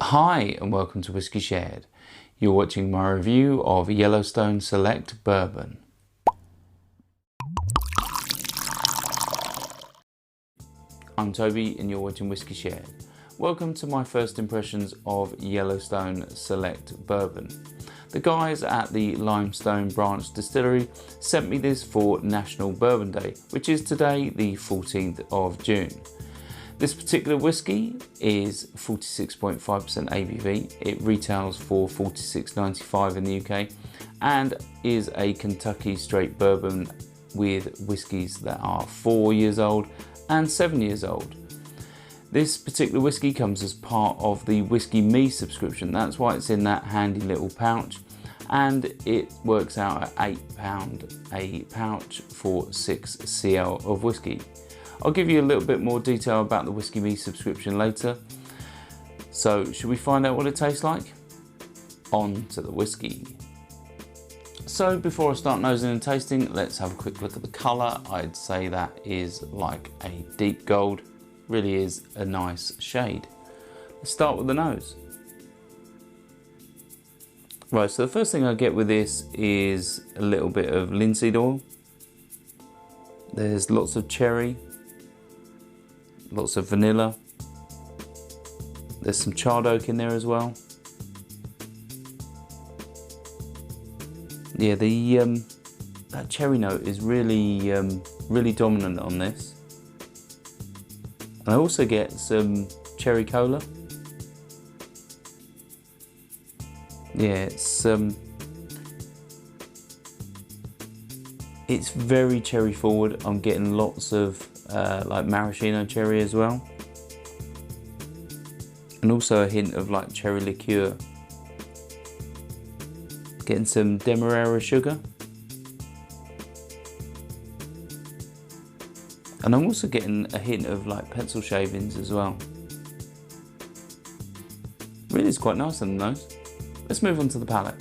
Hi and welcome to Whiskey Shared. You're watching my review of Yellowstone Select Bourbon. I'm Toby and you're watching Whiskey Shared. Welcome to my first impressions of Yellowstone Select Bourbon. The guys at the Limestone Branch Distillery sent me this for National Bourbon Day, which is today the 14th of June. This particular whiskey is 46.5% ABV. It retails for $46.95 in the UK and is a Kentucky straight bourbon with whiskies that are 4 years old and 7 years old. This particular whiskey comes as part of the Whisky-Me subscription. That's why it's in that handy little pouch, and it works out at £8 a pouch for 6 cl of whiskey. I'll give you a little bit more detail about the Whisky-Me subscription later. So should we find out what it tastes like? On to the whiskey. So before I start nosing and tasting, let's have a quick look at the colour. I'd say that is like a deep gold. Really is a nice shade. Let's start with the nose. Right, so the first thing I get with this is a little bit of linseed oil. There's lots of cherry, lots of vanilla. There's some charred oak in there as well. Yeah, that cherry note is really dominant on this. And I also get some cherry cola. Yeah, it's very cherry forward. I'm getting lots of like maraschino cherry as well, and also a hint of like cherry liqueur. Getting some demerara sugar, and I'm also getting a hint of like pencil shavings as well. Really is quite nice on the nose. Let's move on to the palate.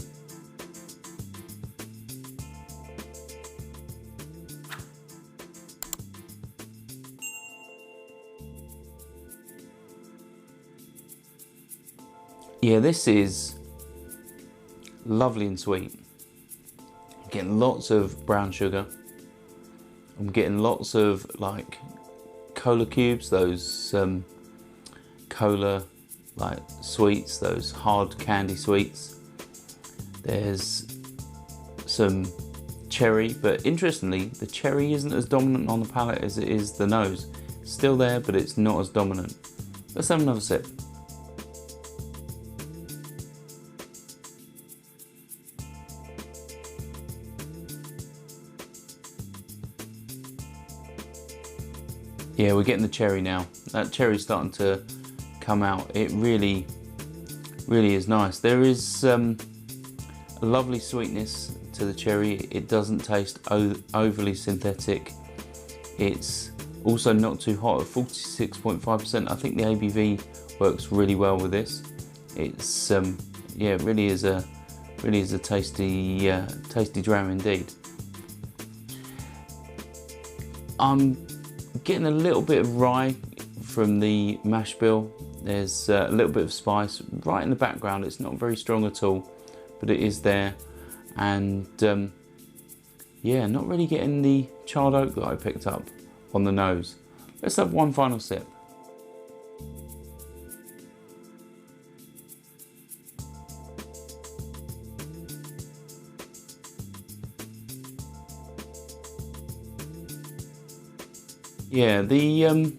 Yeah, this is lovely and sweet. I'm getting lots of brown sugar. I'm getting lots of like cola cubes, those cola like sweets, those hard candy sweets. There's some cherry, but interestingly, the cherry isn't as dominant on the palate as it is the nose. It's still there, but it's not as dominant. Let's have another sip. Yeah, we're getting the cherry now. That cherry's starting to come out. It really is nice. There is a lovely sweetness to the cherry. It doesn't taste overly synthetic. It's also not too hot at 46.5%. I think the ABV works really well with this. It's yeah, it really is a tasty dram indeed. I'm getting a little bit of rye from the mash bill. There's a little bit of spice right in the background. It's not very strong at all, but it is there. And yeah, not really getting the charred oak that I picked up on the nose. Let's have one final sip. Yeah, the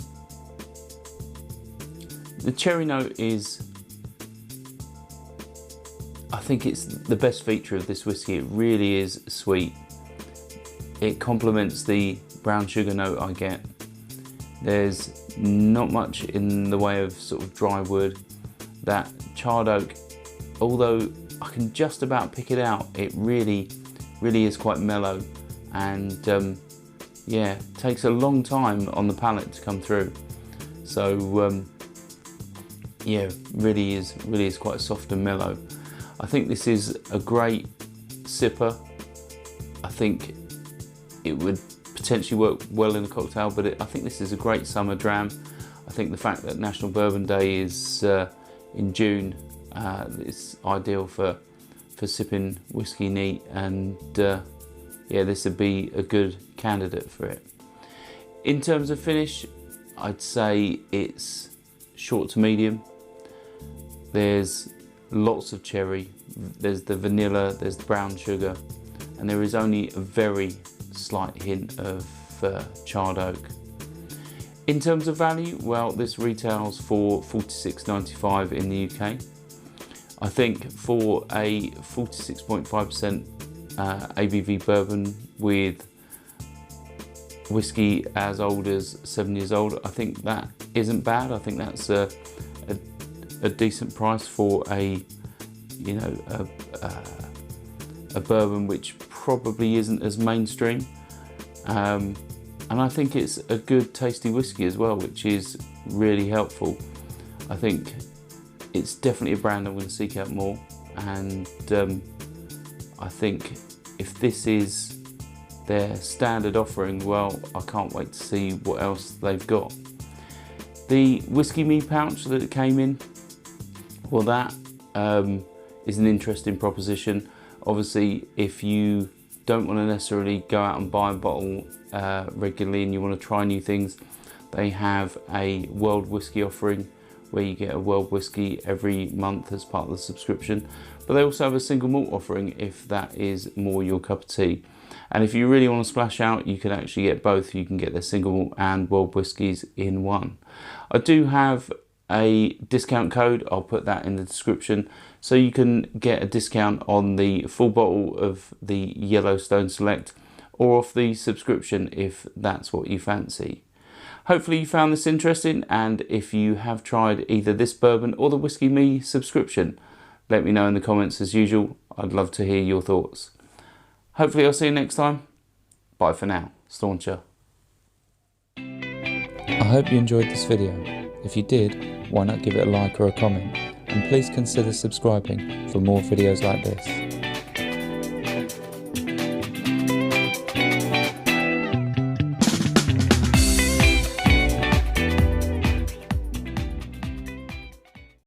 cherry note is, I think it's the best feature of this whiskey. It really is sweet. It complements the brown sugar note I get. There's not much in the way of sort of dry wood. That charred oak, although I can just about pick it out, it really is quite mellow, and yeah, takes a long time on the palate to come through. So yeah, really is quite soft and mellow. I think this is a great sipper. I think it would potentially work well in a cocktail, but I think this is a great summer dram. I think the fact that National Bourbon Day is in June, it's ideal for sipping whiskey neat, and yeah, this would be a good candidate for it. In terms of finish, I'd say it's short to medium. There's lots of cherry, there's the vanilla, there's the brown sugar, and there is only a very slight hint of charred oak. In terms of value, well, this retails for $46.95 in the UK. I think for a 46.5% ABV bourbon with whiskey as old as 7 years old, I think that isn't bad. I think that's a decent price for a bourbon which probably isn't as mainstream. And I think it's a good tasty whiskey as well, which is really helpful. I think it's definitely a brand I'm going to seek out more, and I think if this is their standard offering, well, I can't wait to see what else they've got. The Whisky-Me pouch that it came in, well, that is an interesting proposition. Obviously, if you don't want to necessarily go out and buy a bottle regularly and you want to try new things, they have a world whiskey offering where you get a world whiskey every month as part of the subscription. But they also have a single malt offering if that is more your cup of tea. And if you really want to splash out, you can actually get both. You can get their single malt and world whiskies in one. I do have a discount code, I'll put that in the description, so you can get a discount on the full bottle of the Yellowstone Select or off the subscription if that's what you fancy. Hopefully you found this interesting, and if you have tried either this bourbon or the Whisky-Me subscription, let me know in the comments as usual. I'd love to hear your thoughts. Hopefully I'll see you next time. Bye for now. Stauncher. I hope you enjoyed this video. If you did, why not give it a like or a comment, and please consider subscribing for more videos like this.